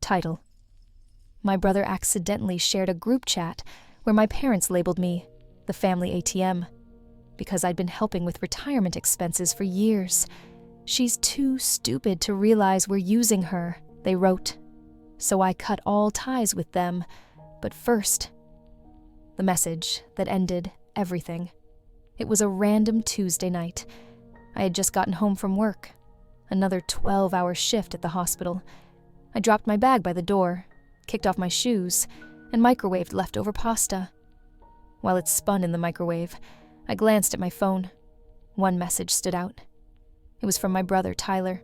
Title: My brother accidentally shared a group chat where my parents labeled me the family ATM because I'd been helping with retirement expenses for years. She's too stupid to realize we're using her, they wrote. So I cut all ties with them. But first, the message that ended everything. It was a random Tuesday night. I had just gotten home from work. Another 12-hour shift at the hospital. I dropped my bag by the door, kicked off my shoes, and microwaved leftover pasta. While it spun in the microwave, I glanced at my phone. One message stood out. It was from my brother, Tyler,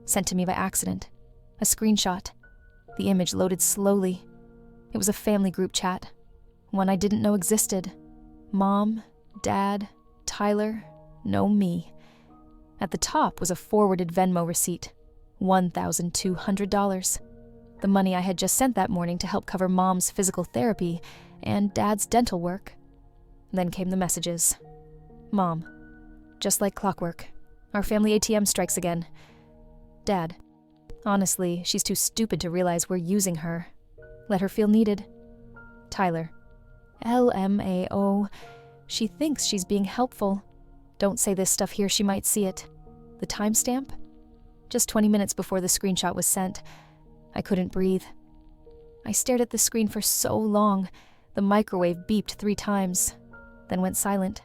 sent to me by accident. A screenshot. The image loaded slowly. It was a family group chat, one I didn't know existed. Mom, Dad, Tyler, no me. At the top was a forwarded Venmo receipt, $1,200. The money I had just sent that morning to help cover Mom's physical therapy and Dad's dental work. Then came the messages. Mom, just like clockwork, our family ATM strikes again. Dad, honestly, she's too stupid to realize we're using her. Let her feel needed. Tyler, LMAO, she thinks she's being helpful. Don't say this stuff here, she might see it. The timestamp? Just 20 minutes before the screenshot was sent. I couldn't breathe. I stared at the screen for so long. The microwave beeped 3 times, then went silent.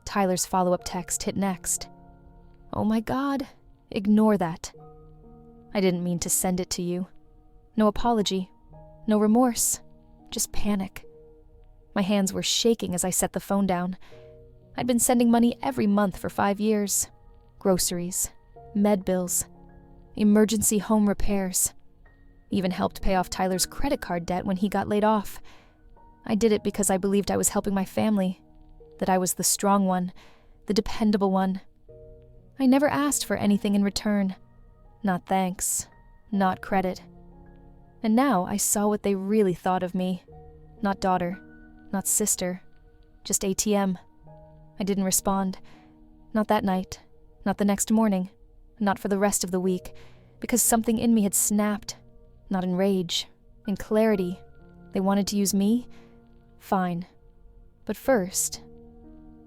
Tyler's follow-up text hit next. Oh my God, ignore that. I didn't mean to send it to you. No apology, no remorse, just panic. My hands were shaking as I set the phone down. I'd been sending money every month for 5 years. Groceries, med bills, emergency home repairs. Even helped pay off Tyler's credit card debt when he got laid off. I did it because I believed I was helping my family, that I was the strong one, the dependable one. I never asked for anything in return. Not thanks, not credit. And now I saw what they really thought of me. Not daughter, not sister, just ATM. I didn't respond. Not that night, not the next morning, not for the rest of the week, because something in me had snapped. Not in rage, in clarity. They wanted to use me? Fine. But first,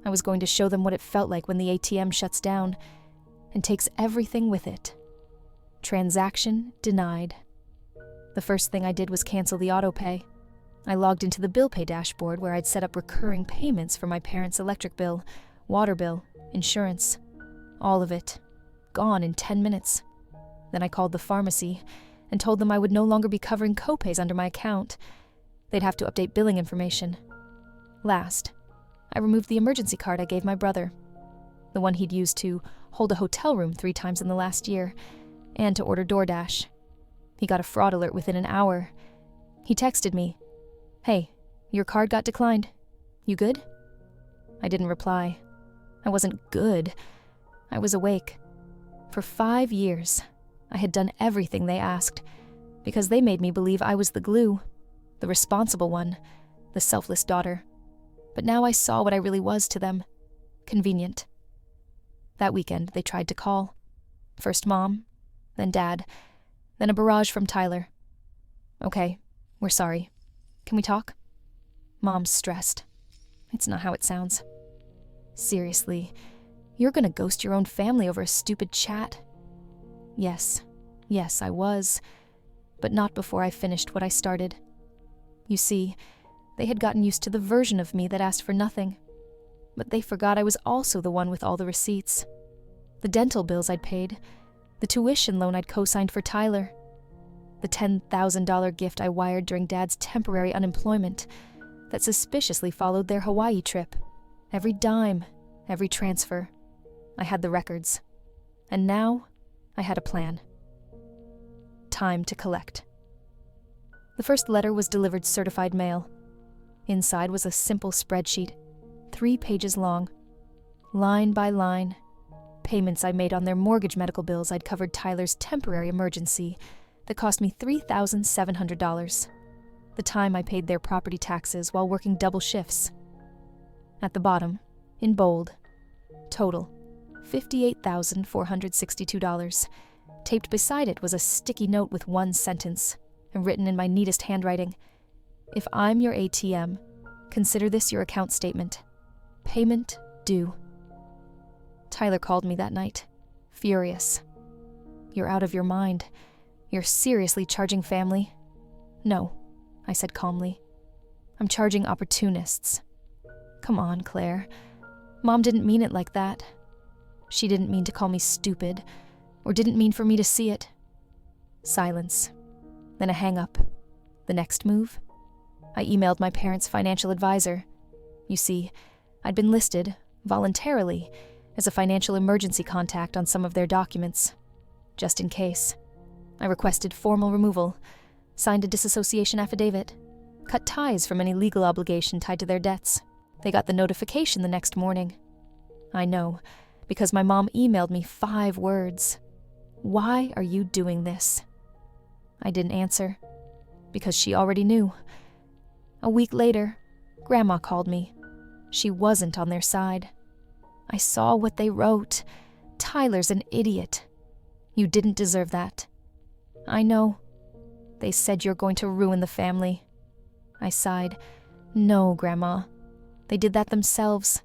I was going to show them what it felt like when the ATM shuts down and takes everything with it. Transaction denied. The first thing I did was cancel the autopay. I logged into the bill pay dashboard where I'd set up recurring payments for my parents' electric bill, water bill, insurance. All of it. Gone in 10 minutes. Then I called the pharmacy and told them I would no longer be covering copays under my account. They'd have to update billing information. Last, I removed the emergency card I gave my brother, the one he'd used to hold a hotel room 3 times in the last year, and to order DoorDash. He got a fraud alert within an hour. He texted me, "Hey, your card got declined. You good?" I didn't reply. I wasn't good. I was awake. For 5 years, I had done everything they asked, because they made me believe I was the glue, the responsible one, the selfless daughter. But now I saw what I really was to them. Convenient. That weekend, they tried to call. First Mom, then Dad, then a barrage from Tyler. "Okay, we're sorry. Can we talk?" Mom's stressed. It's not how it sounds. "Seriously, you're gonna ghost your own family over a stupid chat?" Yes, I was. But not before I finished what I started. You see, they had gotten used to the version of me that asked for nothing. But they forgot I was also the one with all the receipts. The dental bills I'd paid, the tuition loan I'd co-signed for Tyler, the $10,000 gift I wired during Dad's temporary unemployment that suspiciously followed their Hawaii trip. Every dime, every transfer. I had the records. And now, I had a plan. Time to collect. The first letter was delivered certified mail. Inside was a simple spreadsheet, 3 pages long. Line by line, payments I made on their mortgage medical bills I'd covered Tyler's temporary emergency that cost me $3,700. The time I paid their property taxes while working double shifts. At the bottom, in bold, total, $58,462. Taped beside it was a sticky note with one sentence, and written in my neatest handwriting. If I'm your ATM, consider this your account statement. Payment due. Tyler called me that night, furious. You're out of your mind. You're seriously charging family? No, I said calmly. I'm charging opportunists. Come on, Claire. Mom didn't mean it like that. She didn't mean to call me stupid, or didn't mean for me to see it. Silence. Then a hang-up. The next move? I emailed my parents' financial advisor. You see, I'd been listed, voluntarily, as a financial emergency contact on some of their documents. Just in case. I requested formal removal, signed a disassociation affidavit, cut ties from any legal obligation tied to their debts. They got the notification the next morning. I know, because my mom emailed me 5 words. Why are you doing this? I didn't answer, because she already knew. A week later, Grandma called me. She wasn't on their side. I saw what they wrote. Tyler's an idiot. You didn't deserve that. I know. They said you're going to ruin the family. I sighed. No, Grandma. They did that themselves.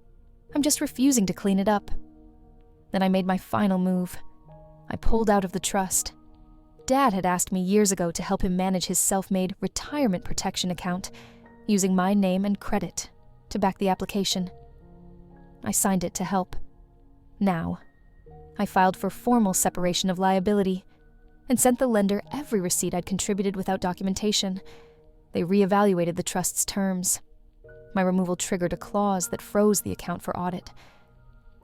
I'm just refusing to clean it up. Then I made my final move. I pulled out of the trust. Dad had asked me years ago to help him manage his self-made retirement protection account, using my name and credit to back the application. I signed it to help. Now, I filed for formal separation of liability and sent the lender every receipt I'd contributed without documentation. They reevaluated the trust's terms. My removal triggered a clause that froze the account for audit.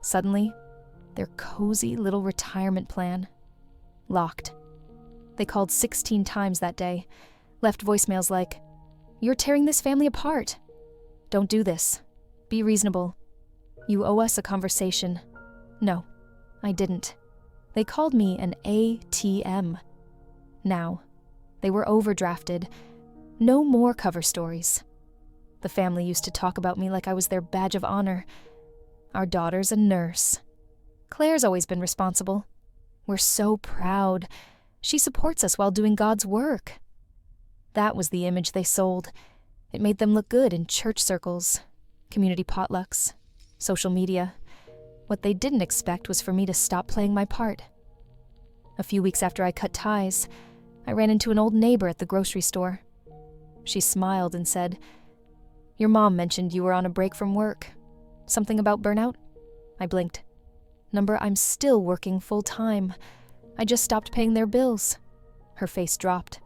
Suddenly, their cozy little retirement plan locked. They called 16 times that day, left voicemails like, "You're tearing this family apart. Don't do this. Be reasonable. You owe us a conversation." No, I didn't. They called me an ATM. Now, they were overdrafted. No more cover stories. The family used to talk about me like I was their badge of honor. Our daughter's a nurse. Claire's always been responsible. We're so proud. She supports us while doing God's work. That was the image they sold. It made them look good in church circles, community potlucks, social media. What they didn't expect was for me to stop playing my part. A few weeks after I cut ties, I ran into an old neighbor at the grocery store. She smiled and said, "Your mom mentioned you were on a break from work. Something about burnout?" I blinked. "Number, I'm still working full-time. I just stopped paying their bills." Her face dropped.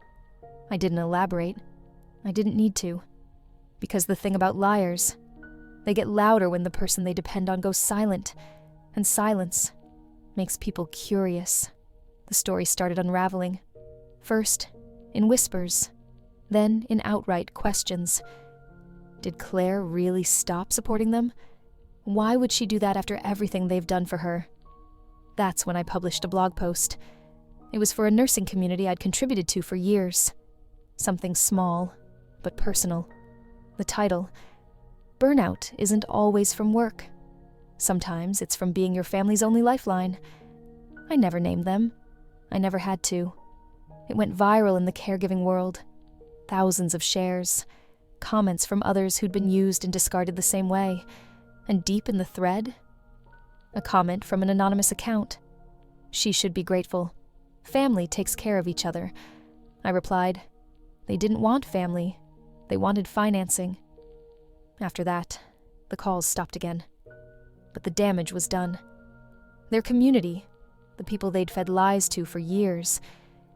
I didn't elaborate. I didn't need to. Because the thing about liars, they get louder when the person they depend on goes silent, and silence makes people curious. The story started unraveling. First, in whispers, then in outright questions. Did Claire really stop supporting them? Why would she do that after everything they've done for her? That's when I published a blog post. It was for a nursing community I'd contributed to for years. Something small, but personal. The title, "Burnout isn't always from work. Sometimes it's from being your family's only lifeline." I never named them. I never had to. It went viral in the caregiving world. Thousands of shares, comments from others who'd been used and discarded the same way, and deep in the thread, a comment from an anonymous account. "She should be grateful. Family takes care of each other." I replied, "They didn't want family. They wanted financing." After that, the calls stopped again. But the damage was done. Their community, the people they'd fed lies to for years,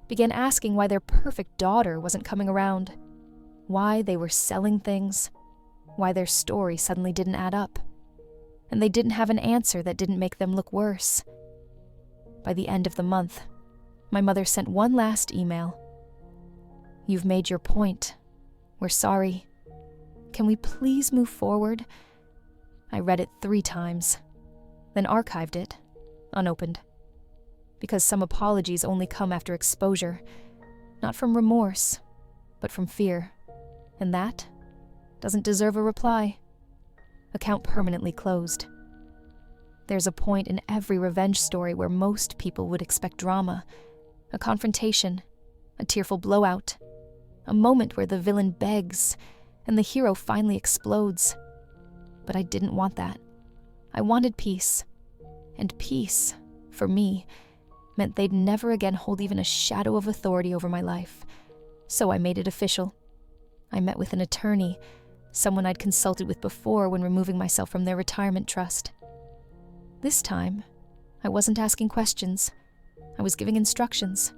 began asking why their perfect daughter wasn't coming around, why they were selling things, why their story suddenly didn't add up. And they didn't have an answer that didn't make them look worse. By the end of the month, my mother sent one last email. "You've made your point. We're sorry. Can we please move forward?" I read it 3 times, then archived it, unopened. Because some apologies only come after exposure, not from remorse, but from fear. And that doesn't deserve a reply. Account permanently closed. There's a point in every revenge story where most people would expect drama, A confrontation, a tearful blowout, a moment where the villain begs and the hero finally explodes. But I didn't want that. I wanted peace. And peace, for me, meant they'd never again hold even a shadow of authority over my life. So I made it official. I met with an attorney, someone I'd consulted with before when removing myself from their retirement trust. This time, I wasn't asking questions. I was giving instructions.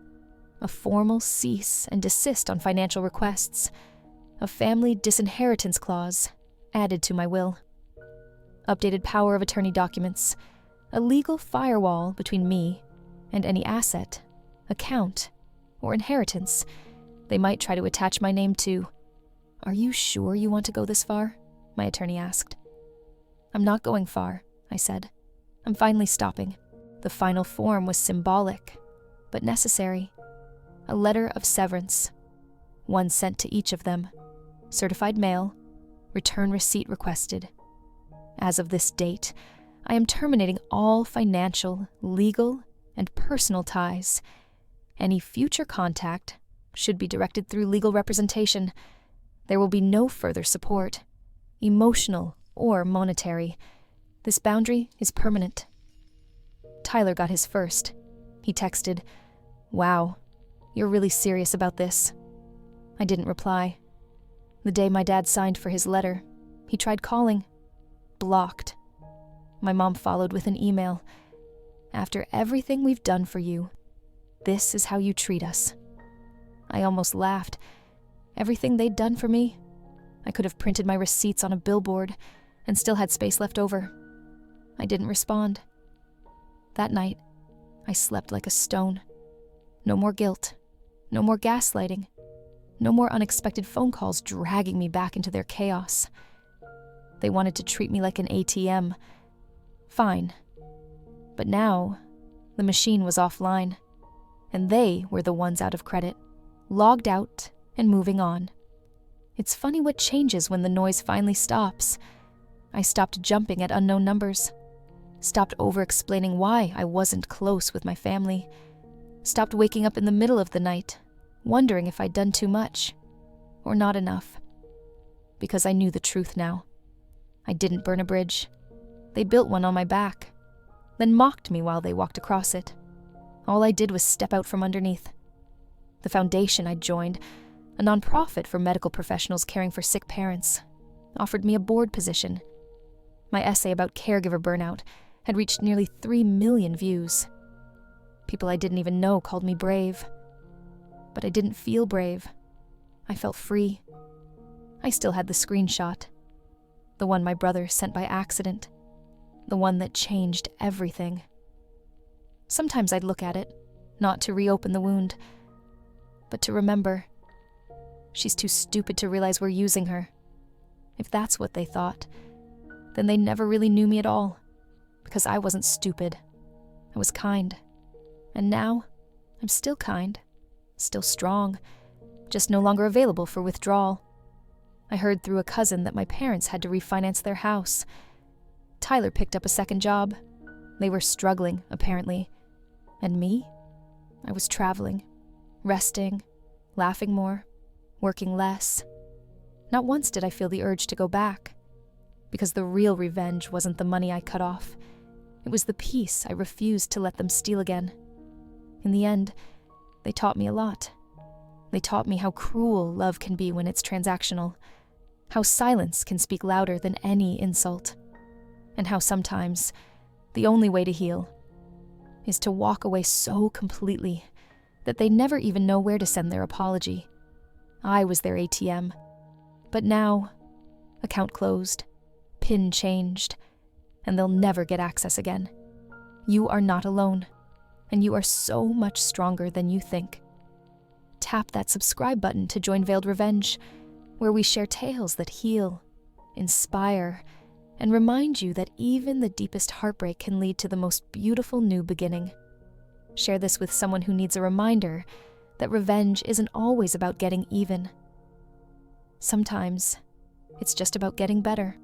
A formal cease and desist on financial requests. A family disinheritance clause added to my will. Updated power of attorney documents. A legal firewall between me and any asset, account, or inheritance they might try to attach my name to. "Are you sure you want to go this far?" my attorney asked. "I'm not going far," I said. "I'm finally stopping." The final form was symbolic, but necessary. A letter of severance, one sent to each of them. Certified mail, return receipt requested. As of this date, I am terminating all financial, legal, and personal ties. Any future contact should be directed through legal representation. There will be no further support, emotional or monetary. This boundary is permanent. Tyler got his first. He texted, "Wow, you're really serious about this." I didn't reply. The day my dad signed for his letter, he tried calling. Blocked. My mom followed with an email. "After everything we've done for you, this is how you treat us." I almost laughed. Everything they'd done for me, I could have printed my receipts on a billboard and still had space left over. I didn't respond. That night, I slept like a stone. No more guilt. No more gaslighting. No more unexpected phone calls dragging me back into their chaos. They wanted to treat me like an ATM. Fine. But now, the machine was offline, and they were the ones out of credit, logged out and moving on. It's funny what changes when the noise finally stops. I stopped jumping at unknown numbers, stopped over-explaining why I wasn't close with my family, stopped waking up in the middle of the night, wondering if I'd done too much, or not enough. Because I knew the truth now. I didn't burn a bridge. They built one on my back, then mocked me while they walked across it. All I did was step out from underneath. The foundation I joined, a nonprofit for medical professionals caring for sick parents, offered me a board position. My essay about caregiver burnout had reached nearly 3 million views. People I didn't even know called me brave. But I didn't feel brave. I felt free. I still had the screenshot. The one my brother sent by accident. The one that changed everything. Sometimes I'd look at it, not to reopen the wound, but to remember. She's too stupid to realize we're using her. If that's what they thought, then they never really knew me at all, because I wasn't stupid. I was kind. And now, I'm still kind, still strong, just no longer available for withdrawal. I heard through a cousin that my parents had to refinance their house. Tyler picked up a second job. They were struggling, apparently. And me? I was traveling, resting, laughing more, working less. Not once did I feel the urge to go back, because the real revenge wasn't the money I cut off. It was the peace I refused to let them steal again. In the end, they taught me a lot. They taught me how cruel love can be when it's transactional, how silence can speak louder than any insult, and how sometimes the only way to heal is to walk away so completely that they never even know where to send their apology. I was their ATM, but now, account closed, PIN changed, and they'll never get access again. You are not alone, and you are so much stronger than you think. Tap that subscribe button to join Veiled Revenge, where we share tales that heal, inspire, and remind you that even the deepest heartbreak can lead to the most beautiful new beginning. Share this with someone who needs a reminder that revenge isn't always about getting even. Sometimes, it's just about getting better.